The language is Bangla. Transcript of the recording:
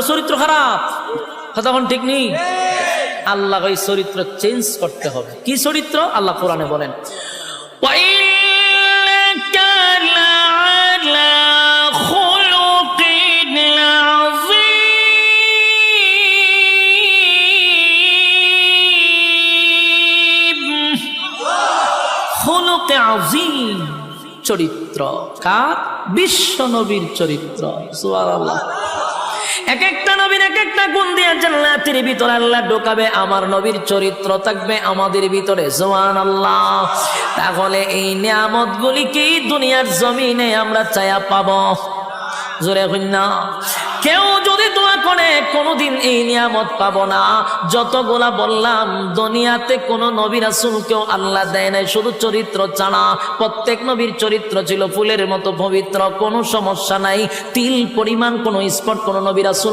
চরিত্র খারাপ, তখন ঠিক নেই। আল্লাহ ওই চরিত্র চেঞ্জ করতে হবে। কি চরিত্র? আল্লাহ কোরআনে বলেন, চরিত্র কার? বিশ্ব নবীর চরিত্র। সুবহানাল্লাহ। এক একটা নবীর এক একটা গুণ দিয়ে জান্নাতের ভিতরে আল্লাহ ঢোকাবে, আমার নবীর চরিত্র থাকবে আমাদের ভিতরে। সুবহানাল্লাহ। তাহলে এই নিয়ামতগুলি কি দুনিয়ার জমিনে আমরা চায়া পাবো? জোরে হইন না। কেউ যদি দোয়া করে কোনোদিন এই নিয়ামত পাবো না। যতগুলা বললাম দুনিয়াতে কোন নবী রাসূলকেও আল্লাহ দেয় নাই শুধু চরিত্র ছাড়া। প্রত্যেক নবীর চরিত্র ছিল ফুলের মতো পবিত্র, কোনো সমস্যা নাই। তিল পরিমাণ কোনো স্পট কোনো নবী রাসূল